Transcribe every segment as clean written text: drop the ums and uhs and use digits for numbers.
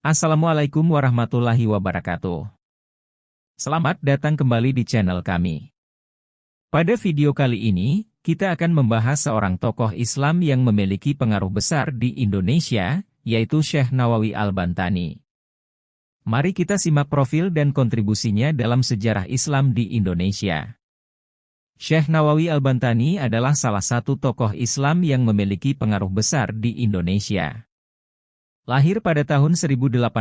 Assalamualaikum warahmatullahi wabarakatuh. Selamat datang kembali di channel kami. Pada video kali ini, kita akan membahas seorang tokoh Islam yang memiliki pengaruh besar di Indonesia, yaitu Syekh Nawawi Al-Bantani. Mari kita simak profil dan kontribusinya dalam sejarah Islam di Indonesia. Syekh Nawawi Al-Bantani adalah salah satu tokoh Islam yang memiliki pengaruh besar di Indonesia. Lahir pada tahun 1815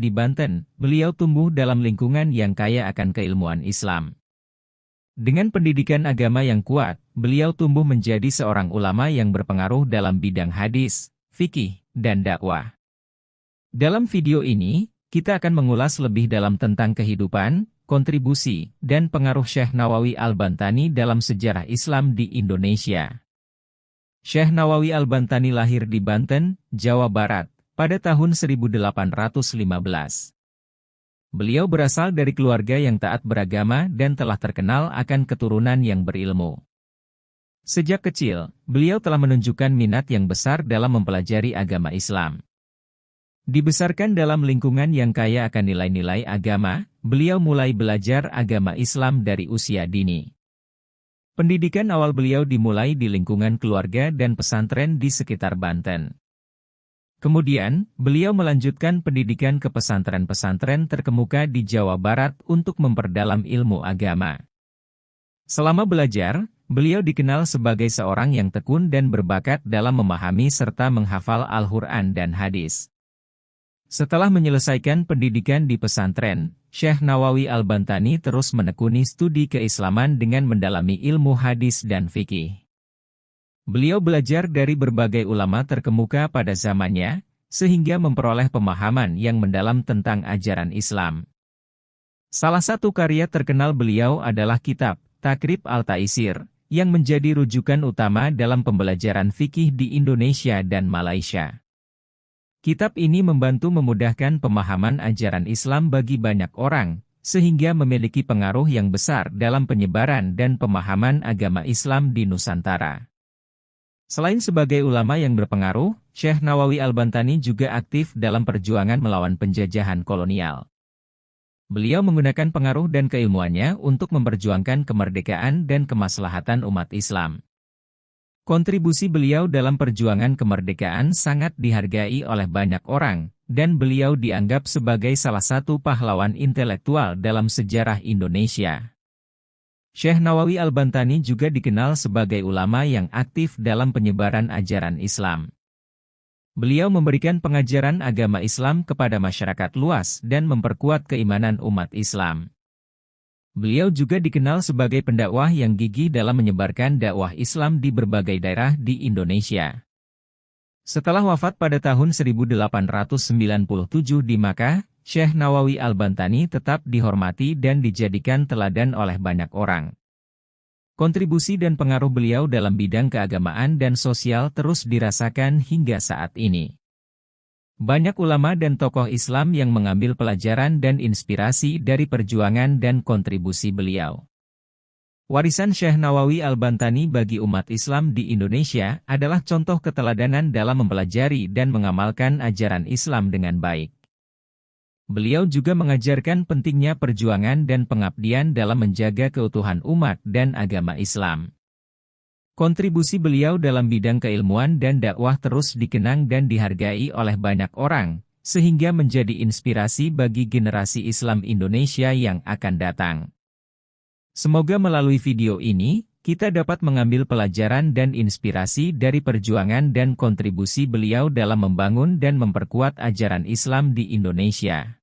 di Banten, beliau tumbuh dalam lingkungan yang kaya akan keilmuan Islam. Dengan pendidikan agama yang kuat, beliau tumbuh menjadi seorang ulama yang berpengaruh dalam bidang hadis, fikih, dan dakwah. Dalam video ini, kita akan mengulas lebih dalam tentang kehidupan, kontribusi, dan pengaruh Syekh Nawawi Al-Bantani dalam sejarah Islam di Indonesia. Syekh Nawawi Al-Bantani lahir di Banten, Jawa Barat, pada tahun 1815. Beliau berasal dari keluarga yang taat beragama dan telah terkenal akan keturunan yang berilmu. Sejak kecil, beliau telah menunjukkan minat yang besar dalam mempelajari agama Islam. Dibesarkan dalam lingkungan yang kaya akan nilai-nilai agama, beliau mulai belajar agama Islam dari usia dini. Pendidikan awal beliau dimulai di lingkungan keluarga dan pesantren di sekitar Banten. Kemudian, beliau melanjutkan pendidikan ke pesantren-pesantren terkemuka di Jawa Barat untuk memperdalam ilmu agama. Selama belajar, beliau dikenal sebagai seorang yang tekun dan berbakat dalam memahami serta menghafal Al-Quran dan hadis. Setelah menyelesaikan pendidikan di pesantren, Syekh Nawawi Al-Bantani terus menekuni studi keislaman dengan mendalami ilmu hadis dan fikih. Beliau belajar dari berbagai ulama terkemuka pada zamannya, sehingga memperoleh pemahaman yang mendalam tentang ajaran Islam. Salah satu karya terkenal beliau adalah kitab Takrib Al-Taisir, yang menjadi rujukan utama dalam pembelajaran fikih di Indonesia dan Malaysia. Kitab ini membantu memudahkan pemahaman ajaran Islam bagi banyak orang, sehingga memiliki pengaruh yang besar dalam penyebaran dan pemahaman agama Islam di Nusantara. Selain sebagai ulama yang berpengaruh, Syekh Nawawi Al-Bantani juga aktif dalam perjuangan melawan penjajahan kolonial. Beliau menggunakan pengaruh dan keilmuannya untuk memperjuangkan kemerdekaan dan kemaslahatan umat Islam. Kontribusi beliau dalam perjuangan kemerdekaan sangat dihargai oleh banyak orang, dan beliau dianggap sebagai salah satu pahlawan intelektual dalam sejarah Indonesia. Syekh Nawawi Al-Bantani juga dikenal sebagai ulama yang aktif dalam penyebaran ajaran Islam. Beliau memberikan pengajaran agama Islam kepada masyarakat luas dan memperkuat keimanan umat Islam. Beliau juga dikenal sebagai pendakwah yang gigih dalam menyebarkan dakwah Islam di berbagai daerah di Indonesia. Setelah wafat pada tahun 1897 di Makkah, Syekh Nawawi Al-Bantani tetap dihormati dan dijadikan teladan oleh banyak orang. Kontribusi dan pengaruh beliau dalam bidang keagamaan dan sosial terus dirasakan hingga saat ini. Banyak ulama dan tokoh Islam yang mengambil pelajaran dan inspirasi dari perjuangan dan kontribusi beliau. Warisan Syekh Nawawi Al-Bantani bagi umat Islam di Indonesia adalah contoh keteladanan dalam mempelajari dan mengamalkan ajaran Islam dengan baik. Beliau juga mengajarkan pentingnya perjuangan dan pengabdian dalam menjaga keutuhan umat dan agama Islam. Kontribusi beliau dalam bidang keilmuan dan dakwah terus dikenang dan dihargai oleh banyak orang, sehingga menjadi inspirasi bagi generasi Islam Indonesia yang akan datang. Semoga melalui video ini, kita dapat mengambil pelajaran dan inspirasi dari perjuangan dan kontribusi beliau dalam membangun dan memperkuat ajaran Islam di Indonesia.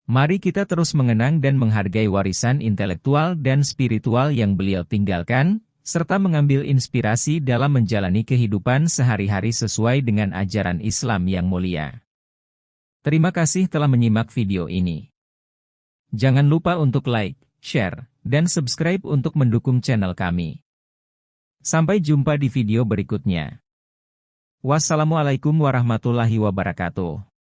Mari kita terus mengenang dan menghargai warisan intelektual dan spiritual yang beliau tinggalkan, serta mengambil inspirasi dalam menjalani kehidupan sehari-hari sesuai dengan ajaran Islam yang mulia. Terima kasih telah menyimak video ini. Jangan lupa untuk like, share, dan subscribe untuk mendukung channel kami. Sampai jumpa di video berikutnya. Wassalamualaikum warahmatullahi wabarakatuh.